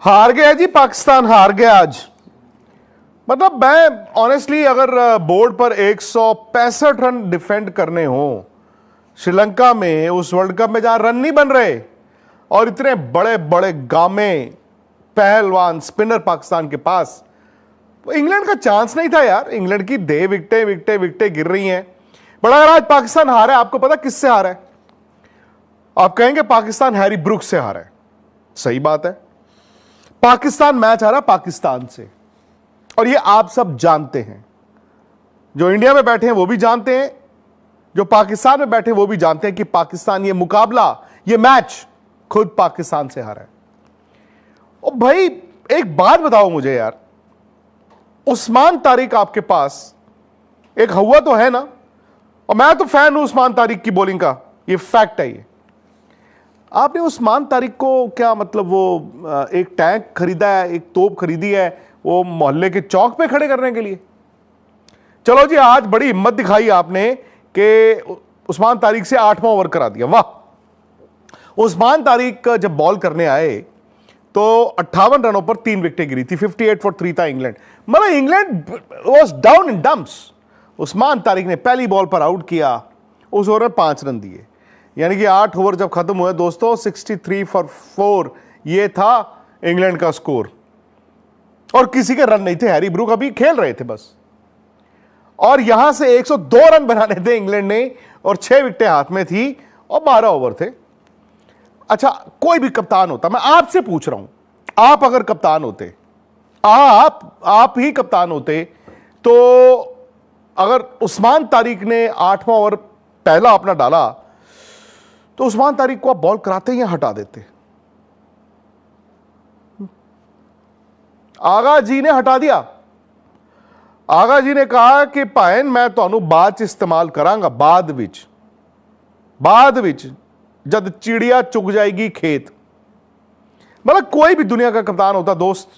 हार गया जी, पाकिस्तान हार गया आज। मतलब मैं ऑनेस्टली अगर बोर्ड पर 165 रन डिफेंड करने हो श्रीलंका में, उस वर्ल्ड कप में जहां रन नहीं बन रहे और इतने बड़े बड़े गामे पहलवान स्पिनर पाकिस्तान के पास, तो इंग्लैंड का चांस नहीं था यार। इंग्लैंड की दे विकेटें विकेटें विकेटें गिर रही हैं। बट अगर आज पाकिस्तान हारा है, आपको पता किससे हारा है? आप कहेंगे पाकिस्तान हैरी ब्रुक्स से हारा है। सही बात है, पाकिस्तान मैच हारा पाकिस्तान से, और ये आप सब जानते हैं। जो इंडिया में बैठे हैं वो भी जानते हैं, जो पाकिस्तान में बैठे हैं वो भी जानते हैं कि पाकिस्तान ये मुकाबला, ये मैच खुद पाकिस्तान से हारा है। और भाई एक बात बताओ मुझे यार, उस्मान तारिक आपके पास एक हवा तो है ना, और मैं तो फैन हूं उस्मान तारिक की बॉलिंग का, ये फैक्ट है। ये आपने उस्मान तारिक को क्या मतलब वो एक टैंक खरीदा है, एक तोप खरीदी है वो मोहल्ले के चौक पे खड़े करने के लिए? चलो जी, आज बड़ी हिम्मत दिखाई आपने कि उस्मान तारिक से 8वां ओवर करा दिया। वाह! उस्मान तारिक जब बॉल करने आए तो 58 रनों पर 3 विकेटें गिरी थी। 58 for 3 था इंग्लैंड। मतलब England was down in dumps. Usman Tariq ने पहली बॉल पर आउट किया, उस ओवर में 5 रन दिए, यानी कि 8 ओवर जब खत्म हुए दोस्तों 63 for 4 ये था इंग्लैंड का स्कोर, और किसी के रन नहीं थे। हैरी ब्रूक अभी खेल रहे थे बस, और यहां से 102 रन बनाने थे इंग्लैंड ने, और 6 विकेटें हाथ में थी और 12 ओवर थे। अच्छा, कोई भी कप्तान होता, मैं आपसे पूछ रहा हूं, आप अगर कप्तान होते, आप ही कप्तान होते, तो अगर उस्मान तारिक ने 8वां ओवर पहला अपना डाला तो उस्मान तारिक को आप बॉल कराते या हटा देते? आगा जी ने हटा दिया। आगा जी ने कहा कि भाएन मैं ਤੁਹਾਨੂੰ ਬਾਅਦ ਚ इस्तेमाल करांगा, बाद विच जब चिड़िया चुग जाएगी खेत। मतलब कोई भी दुनिया का कप्तान होता दोस्त,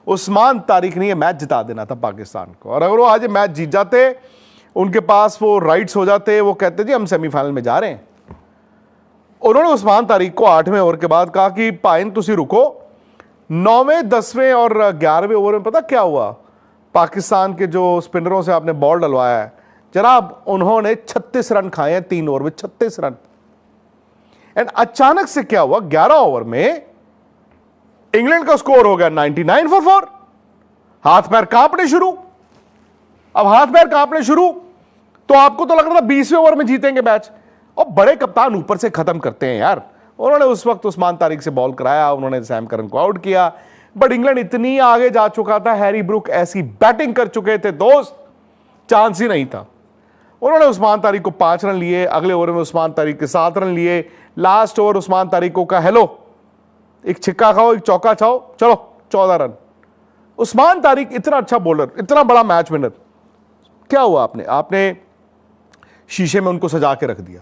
उस्मान तारिक ने यह मैच जिता देना था पाकिस्तान को, और अगर वो आज मैच जीत जाते, उनके पास वो राइट्स हो जाते, वो कहते जी हम सेमीफाइनल में जा रहे हैं। उन्होंने उस्मान तारिक को 8वें ओवर के बाद कहा कि भाईन तुसी रुको। 9वें 10वें और 11वें ओवर में पता क्या हुआ? पाकिस्तान के जो स्पिनरों से आपने बॉल डलवाया है जनाब, उन्होंने 36 रन खाए हैं 3 ओवर में, 36 रन। एंड अचानक से क्या हुआ, 11 ओवर में इंग्लैंड का स्कोर हो गया 99 for 4। हाथ पैर कांपने शुरू। अब हाथ पैर कांपने शुरू तो आपको तो लग रहा था 20वें ओवर में जीतेंगे मैच, और बड़े कप्तान ऊपर से खत्म करते हैं यार। उन्होंने उस वक्त उस्मान तारिक से बॉल कराया, उन्होंने सैम करन को आउट किया, बट इंग्लैंड इतनी आगे जा चुका था, हैरी ब्रूक ऐसी बैटिंग कर चुके थे दोस्त, चांस ही नहीं था। उन्होंने उस्मान तारिक को 5 रन लिए, अगले ओवर में उस्मान तारिक के 7 रन लिए, लास्ट ओवर उस्मान तारिक को कहा हेलो, एक छिक्का खाओ, एक चौका खाओ, चलो 14 रन। उस्मान तारिक इतना अच्छा बॉलर, इतना बड़ा मैच विनर, क्या हुआ आपने शीशे में उनको सजा के रख दिया।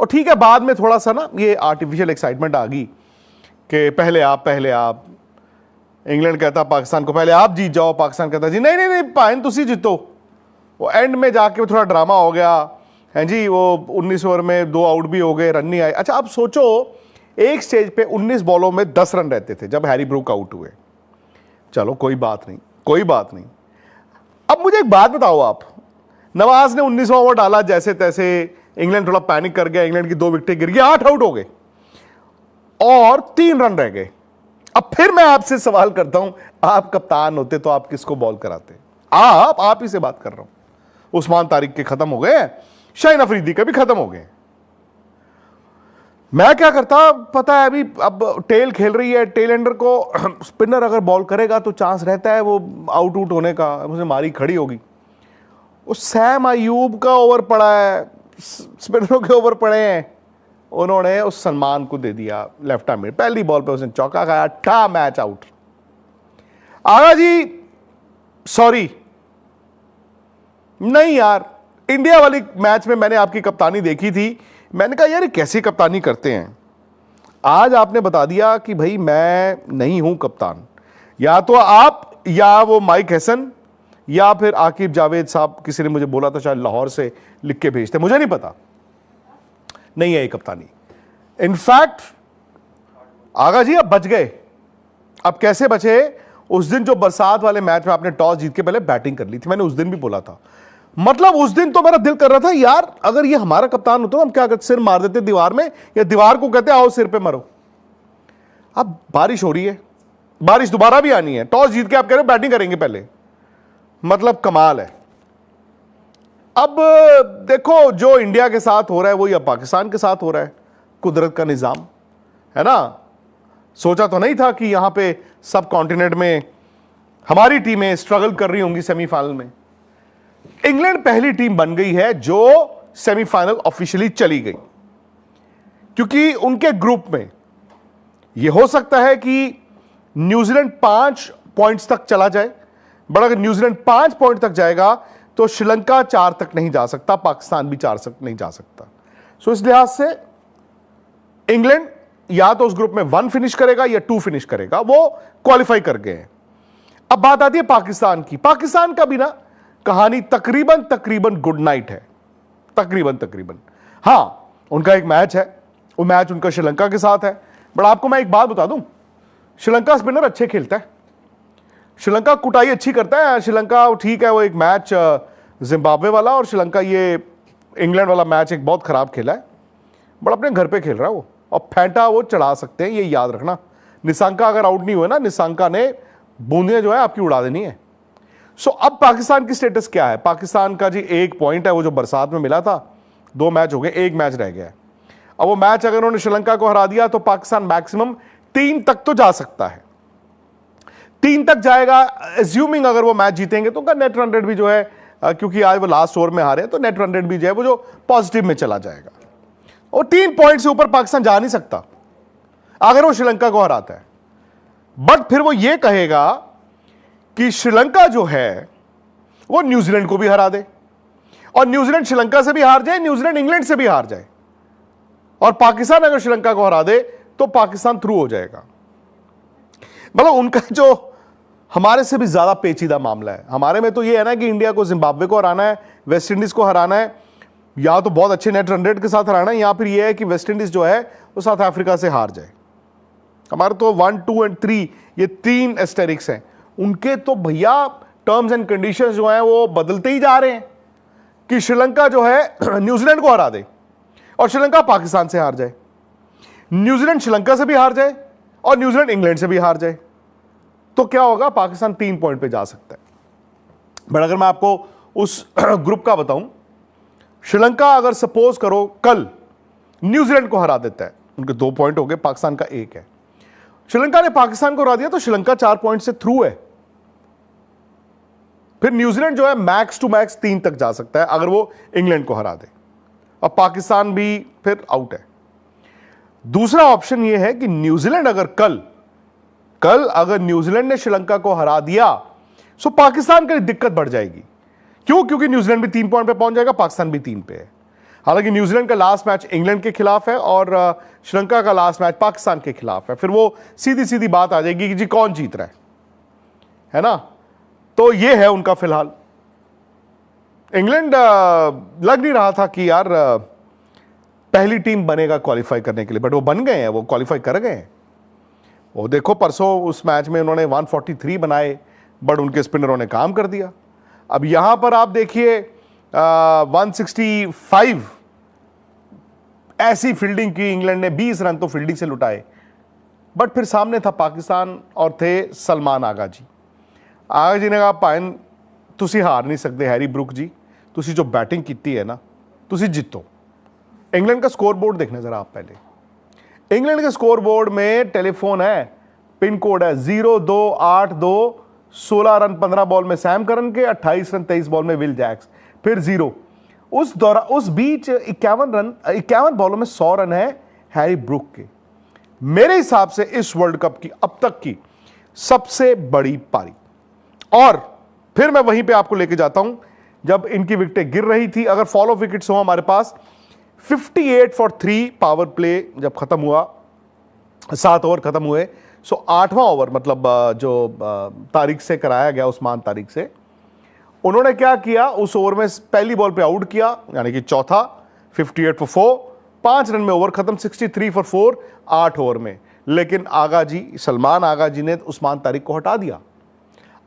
और ठीक है, बाद में थोड़ा सा ना ये आर्टिफिशियल एक्साइटमेंट आ गई कि पहले आप, इंग्लैंड कहता पाकिस्तान को पहले आप जीत जाओ, पाकिस्तान कहता जी नहीं नहीं नहीं भाईन तुसी जीतो। वो एंड में जाके थोड़ा ड्रामा हो गया है जी, वो 19 ओवर में 2 आउट भी हो गए, रन नहीं आए। अच्छा, अब सोचो एक स्टेज पे 19 बॉलों में 10 रन रहते थे जब हैरी ब्रूक आउट हुए। चलो कोई बात नहीं। अब मुझे एक बात बताओ, आप नवाज ने 19वां ओवर डाला, जैसे तैसे इंग्लैंड थोड़ा पैनिक कर गया, इंग्लैंड की 2 विकेटें गिर गई, 8 आउट हो गए और 3 रन रह गए। अब फिर मैं आपसे सवाल करता हूं, आप कप्तान होते तो आप किसको बॉल कराते? आप ही से बात कर रहा हूं। उस्मान तारिक के खत्म हो गए, शाहीन अफरीदी के भी खत्म हो गए। मैं क्या करता पता है? अभी अब टेल खेल रही है, टेल एंडर को स्पिनर अगर बॉल करेगा तो चांस रहता है वो आउट होने का, मुझे मारी खड़ी होगी। उस सैम अयूब का ओवर पड़ा है, स्पिनरों के ओवर पड़े हैं, उन्होंने उस सलमान को दे दिया लेफ्ट आर्म में, पहली बॉल पे उसने चौका खाया, था मैच आउट। आगा जी सॉरी, नहीं यार, इंडिया वाली मैच में मैंने आपकी कप्तानी देखी थी, मैंने कहा यार ये कैसी कप्तानी करते हैं। आज आपने बता दिया कि भाई मैं नहीं हूं कप्तान, या तो आप या वो माइक हैसन या फिर आकिब जावेद साहब, किसी ने मुझे बोला था शायद लाहौर से लिख के भेजते, मुझे नहीं पता, नहीं है ये कप्तानी। इनफैक्ट आगा जी आप बच गए, अब कैसे बचे? उस दिन जो बरसात वाले मैच में आपने टॉस जीत के पहले बैटिंग कर ली थी, मैंने उस दिन भी बोला था। मतलब उस दिन तो मेरा दिल कर रहा था यार, अगर ये हमारा कप्तान होता तो हम क्या करते, सिर मार देते दीवार में, या दीवार को कहते आओ सिर पे मरो। अब बारिश हो रही है, बारिश दोबारा भी आनी है, टॉस जीत के आप कह रहे हो बैटिंग करेंगे पहले, मतलब कमाल है। अब देखो जो इंडिया के साथ हो रहा है वो या पाकिस्तान के साथ हो रहा है, कुदरत का निजाम है ना। सोचा तो नहीं था कि यहां पे सब कॉन्टिनेंट में हमारी टीमें स्ट्रगल कर रही होंगी सेमीफाइनल में। इंग्लैंड पहली टीम बन गई है जो सेमीफाइनल ऑफिशियली चली गई, क्योंकि उनके ग्रुप में यह हो सकता है कि न्यूजीलैंड 5 पॉइंट्स तक चला जाए, बट अगर न्यूजीलैंड 5 पॉइंट तक जाएगा तो श्रीलंका 4 तक नहीं जा सकता, पाकिस्तान भी 4 तक नहीं जा सकता। सो इस लिहाज से इंग्लैंड या तो उस ग्रुप में 1 फिनिश करेगा या 2 फिनिश करेगा, वो क्वालिफाई कर गए हैं। अब बात आती है पाकिस्तान की। पाकिस्तान का भी ना कहानी तकरीबन गुड नाइट है, तकरीबन। हां, उनका एक मैच है, वो मैच उनका श्रीलंका के साथ है। बट आपको मैं एक बात बता दूं, श्रीलंका स्पिनर अच्छे खेलता है, श्रीलंका कुटाई अच्छी करता है। श्रीलंका ठीक है, वो एक मैच जिम्बाब्वे वाला और श्रीलंका ये इंग्लैंड वाला मैच एक बहुत खराब खेला है, बट अपने घर पे खेल रहा है वो, और फेंटा वो चढ़ा सकते हैं, ये याद रखना। निशंका अगर आउट नहीं हुए ना, निशंका ने बूंदियां जो है आपकी उड़ा देनी है। सो अब पाकिस्तान की स्टेटस क्या है? पाकिस्तान का जी 1 पॉइंट है, वो जो बरसात में मिला था। 2 मैच हो गए, 1 मैच रह गया है। अब वो मैच अगर उन्होंने श्रीलंका को हरा दिया तो पाकिस्तान मैक्सिमम 3 तक तो जा सकता है, 3 तक जाएगा। एज्यूमिंग अगर वो मैच जीतेंगे तो उनका नेट रन रेट भी जो है, क्योंकि आज वो लास्ट ओवर में हारे तो नेट रन रेट भी जो है वो जो पॉजिटिव में चला जाएगा। और 3 पॉइंट से ऊपर पाकिस्तान जा नहीं सकता अगर वो श्रीलंका को हराता है। बट फिर वो ये कहेगा कि श्रीलंका जो है वो न्यूजीलैंड को भी हरा दे, और न्यूजीलैंड श्रीलंका से भी हार जाए, न्यूजीलैंड इंग्लैंड से भी हार जाए, और पाकिस्तान अगर श्रीलंका को हरा दे तो पाकिस्तान थ्रू हो जाएगा। मतलब उनका जो हमारे से भी ज्यादा पेचीदा मामला है। हमारे में तो ये है ना कि इंडिया को जिम्बाब्वे को हराना है, वेस्ट इंडीज को हराना है, या तो बहुत अच्छे नेट रन रेट के साथ हराना है, या फिर ये है कि वेस्ट इंडीज जो है वो साउथ अफ्रीका से हार जाए। हमारे तो 1, 2 और 3 ये 3 एस्टेरिक्स हैं। उनके तो भैया टर्म्स एंड कंडीशंस जो हैं वो बदलते ही जा रहे हैं कि श्रीलंका जो है न्यूजीलैंड को हरा दे और श्रीलंका पाकिस्तान से हार जाए, न्यूजीलैंड श्रीलंका से भी हार जाए और न्यूजीलैंड इंग्लैंड से भी हार जाए, तो क्या होगा? पाकिस्तान 3 पॉइंट पे जा सकता है। बट अगर मैं आपको उस ग्रुप का बताऊं, श्रीलंका अगर सपोज करो कल न्यूजीलैंड को हरा देता है, उनके 2 पॉइंट हो गए, पाकिस्तान का 1 है। श्रीलंका ने पाकिस्तान को हरा दिया तो श्रीलंका 4 पॉइंट से थ्रू है। फिर न्यूजीलैंड जो है मैक्स टू मैक्स 3 तक जा सकता है अगर वो इंग्लैंड को हरा दे, और पाकिस्तान भी फिर आउट है। दूसरा ऑप्शन यह है कि न्यूजीलैंड अगर कल अगर न्यूजीलैंड ने श्रीलंका को हरा दिया तो पाकिस्तान के लिए दिक्कत बढ़ जाएगी। क्यों? क्योंकि न्यूजीलैंड भी 3 पॉइंट पे पहुंच जाएगा, पाकिस्तान भी 3 पे है। हालांकि न्यूजीलैंड का लास्ट मैच इंग्लैंड के खिलाफ है और श्रीलंका का लास्ट मैच पाकिस्तान के खिलाफ है। फिर वो सीधी सीधी बात आ जाएगी कि जी कौन जीत रहा है ना। तो ये है उनका फिलहाल। इंग्लैंड लग नहीं रहा था कि यार पहली टीम बनेगा क्वालिफाई करने के लिए, बट वो बन गए हैं, वो क्वालिफाई कर गए हैं। वो देखो परसों उस मैच में उन्होंने 143 बनाए, बट उनके स्पिनरों ने काम कर दिया। अब यहां पर आप देखिए 165 ऐसी फील्डिंग की इंग्लैंड ने, 20 रन तो फील्डिंग से लुटाए, बट फिर सामने था पाकिस्तान और थे सलमान आगा जी। आगा जी ने कहा पाइन तुसी हार नहीं सकते हैरी ब्रुक जी, तुसी जो बैटिंग की है ना तुसी जितो। इंग्लैंड का स्कोर बोर्ड देखना जरा आप पहले। इंग्लैंड के स्कोर बोर्ड में टेलीफोन है, पिन कोड है 0282, 16 रन 15 बॉल में सैम करन के, 28 रन 23 बॉल में विल जैक्स, फिर 0। उस बीच 51 बॉलों में 100 रन है हैरी ब्रुक के। मेरे हिसाब से इस वर्ल्ड कप की अब तक की सबसे बड़ी पारी। और फिर मैं वहीं पे आपको लेके जाता हूं जब इनकी विकेटें गिर रही थी। अगर फॉलो विकेट्स हो हमारे पास 58 फॉर 3 पावर प्ले जब खत्म हुआ, 7 ओवर खत्म हुए, सो 8वां ओवर मतलब जो तारीख से कराया गया, उस्मान तारीख से, उन्होंने क्या किया, उस ओवर में पहली बॉल पे आउट किया, यानी कि चौथा, 58 फॉर 4, 5 रन में ओवर खत्म, 63 फॉर 4 8 ओवर में। लेकिन आगा जी, सलमान आगा जी ने उस्मान तारिक को हटा दिया।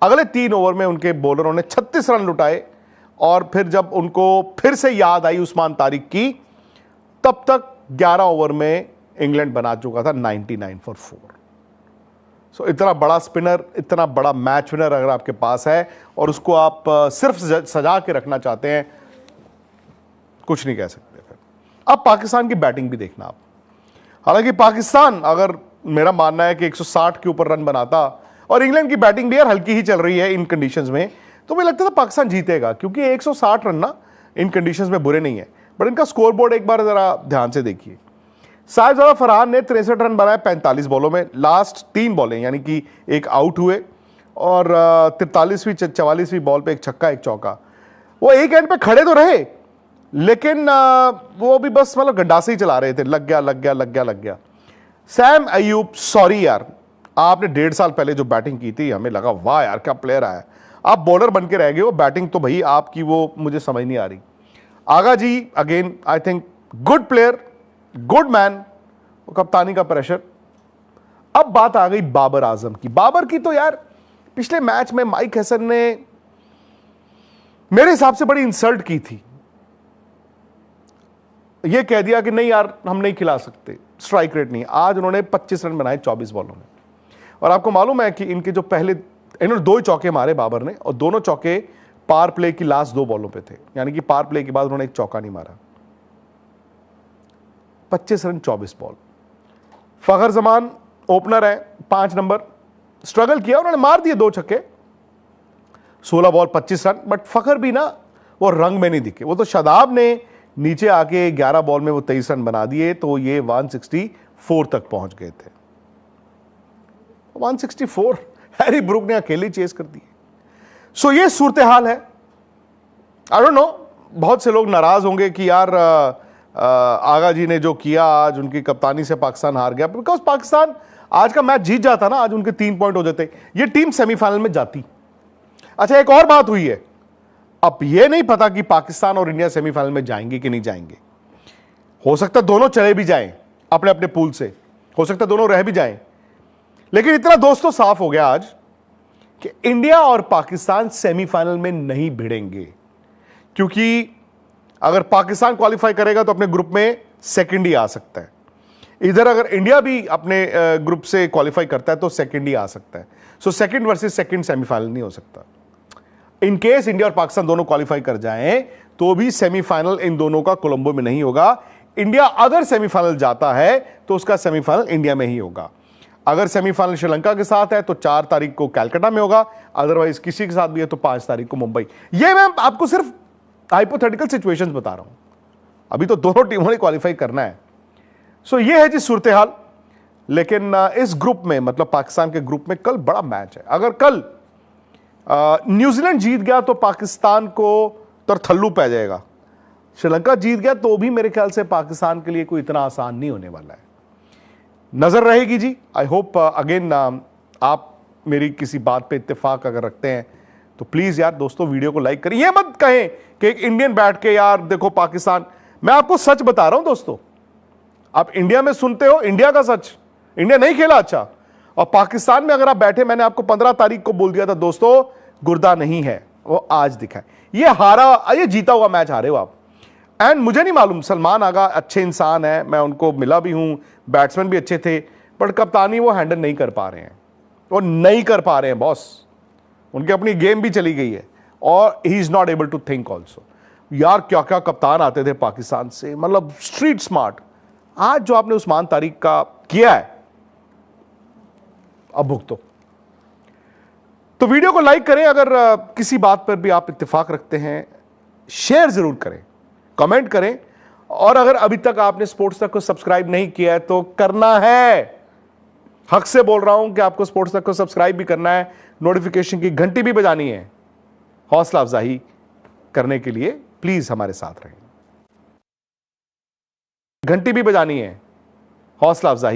अगले 3 ओवर में उनके बॉलरों ने 36 रन लुटाए और फिर जब उनको फिर से याद आई उस्मान तारिक की, तब तक 11 ओवर में इंग्लैंड बना चुका था 99 फॉर 4। सो इतना बड़ा स्पिनर, इतना बड़ा मैच विनर अगर आपके पास है और उसको आप सिर्फ सजा के रखना चाहते हैं, कुछ नहीं कह सकते। फिर अब पाकिस्तान की बैटिंग भी देखना आप। हालांकि पाकिस्तान, अगर मेरा मानना है कि 160 के ऊपर रन बनाता, और इंग्लैंड की बैटिंग भी यार हल्की ही चल रही है इन कंडीशंस में, तो मुझे लगता था पाकिस्तान जीतेगा, क्योंकि 160 रन ना इन कंडीशंस में बुरे नहीं है। बट इनका स्कोर बोर्ड एक बार जरा ध्यान से देखिए। साहिबजादा फरहान ने 63 रन बनाए 45 बॉलों में, लास्ट 3 बॉलें, यानी कि एक आउट हुए और 43वीं 44वीं बॉल पे एक छक्का एक चौका। वो एक एंड पे खड़े तो रहे, लेकिन वो भी बस मतलब गड्ढा से ही चला रहे थे, लग गया लग गया लग गया लग गया। सैम अयूब, सॉरी यार, आपने 1.5 साल पहले जो बैटिंग की थी, हमें लगा वाह यार क्या प्लेयर आया, आप बॉलर बन के रह गए हो, बैटिंग तो भाई आपकी वो मुझे समझ नहीं आ रही। Agha ji again I think good player, good man, कप्तानी का प्रेशर। अब बात आ गई बाबर आजम की। बाबर की तो यार पिछले मैच में माइक हसन ने मेरे हिसाब से बड़ी इंसल्ट की थी। यह कह दिया कि नहीं यार हम नहीं खिला सकते, स्ट्राइक रेट नहीं। आज उन्होंने 25 रन बनाए 24 बॉलों में, और आपको मालूम है कि इनके जो पहले, इन्होंने 2 चौके मारे बाबर ने, और दोनों चौके पार प्ले की लास्ट 2 बॉलों पे थे, यानी कि पार प्ले के बाद उन्होंने एक चौका नहीं मारा। 25 रन 24 बॉल। फखर जमान ओपनर है, 5 नंबर, स्ट्रगल किया, उन्होंने मार दिए 2 छक्के, 16 बॉल 25 रन। बट फखर भी ना वो रंग में नहीं दिखे। वो तो शादाब ने नीचे आके 11 बॉल में वो 23 रन बना दिए, तो ये 164 तक पहुंच गए थे। 164 हैरी ब्रूक ने अकेले चेस कर दी। सो ये सूरत हाल है। आई डोंट नो, बहुत से लोग नाराज होंगे कि यार आगा जी ने जो किया, आज उनकी कप्तानी से पाकिस्तान हार गया। बिकॉज पाकिस्तान आज का मैच जीत जाता ना, आज उनके 3 पॉइंट हो जाते, ये टीम सेमीफाइनल में जाती। अच्छा, एक और बात हुई है, अब ये नहीं पता कि पाकिस्तान और इंडिया सेमीफाइनल में जाएंगे कि नहीं जाएंगे। हो सकता है दोनों चले भी जाएं अपने अपने पूल से, हो सकता है दोनों रह भी जाएं, लेकिन इतना दोस्तों साफ हो गया आज कि इंडिया और पाकिस्तान सेमीफाइनल में नहीं भिड़ेंगे। क्योंकि अगर पाकिस्तान क्वालिफाई करेगा तो अपने ग्रुप में सेकंड ही आ सकता है, इधर अगर इंडिया भी अपने ग्रुप से क्वालिफाई करता है तो सेकंड ही आ सकता है। So second versus second semifinal नहीं हो सकता। इन केस इंडिया और पाकिस्तान दोनों क्वालिफाई कर जाएं तो भी सेमीफाइनल इन दोनों का कोलंबो में नहीं होगा। इंडिया अगर सेमीफाइनल जाता है तो उसका सेमीफाइनल इंडिया में ही होगा। अगर सेमीफाइनल श्रीलंका के साथ है तो 4 तारीख को कैलकाटा में होगा, अदरवाइज किसी के साथ भी है तो 5 तारीख को मुंबई। ये मैं आपको सिर्फ हाइपोथेटिकल सिचुएशंस बता रहा हूं, अभी तो दोनों टीमों ने क्वालिफाई करना है। सो ये है जी सूरत हाल। लेकिन इस ग्रुप में, मतलब पाकिस्तान के ग्रुप में कल बड़ा मैच है। अगर कल न्यूजीलैंड जीत गया तो पाकिस्तान को तरथल्लू पै जाएगा, श्रीलंका जीत गया तो भी मेरे ख्याल से पाकिस्तान के लिए कोई इतना आसान नहीं होने वाला है। नजर रहेगी जी। आई होप अगेन आप मेरी किसी बात पे इत्तेफाक अगर रखते हैं तो प्लीज यार दोस्तों वीडियो को लाइक करिए। ये मत कहें कि एक इंडियन बैठ के यार देखो पाकिस्तान, मैं आपको सच बता रहा हूं दोस्तों, आप इंडिया में सुनते हो इंडिया का सच, इंडिया नहीं खेला अच्छा, और पाकिस्तान में अगर आप बैठे, मैंने आपको 15 तारीख को बोल दिया था दोस्तों गुर्दा नहीं है, वो आज दिखा है। ये हारा, ये जीता हुआ मैच हारे हो आप। एंड मुझे नहीं मालूम, सलमान आगा अच्छे इंसान है, मैं उनको मिला भी हूं, बैट्समैन भी अच्छे थे, बट कप्तानी वो हैंडल नहीं कर पा रहे हैं, वो नहीं कर पा रहे हैं बॉस। उनकी अपनी गेम भी चली गई है और he is not able to think also. यार क्या क्या कप्तान आते थे पाकिस्तान से, मतलब स्ट्रीट स्मार्ट। आज जो आपने उस्मान तारिक का किया है, अब भुगतो। तो वीडियो को लाइक करें, अगर किसी बात पर भी आप इत्तेफाक रखते हैं शेयर जरूर करें, कमेंट करें, और अगर अभी तक आपने स्पोर्ट्स तक को सब्सक्राइब नहीं किया है तो करना है। हक से बोल रहा हूं कि आपको स्पोर्ट्स तक को सब्सक्राइब भी करना है, नोटिफिकेशन की घंटी भी बजानी है। हौसला अफजाई करने के लिए प्लीज हमारे साथ रहें, घंटी भी बजानी है, हौसला अफजाई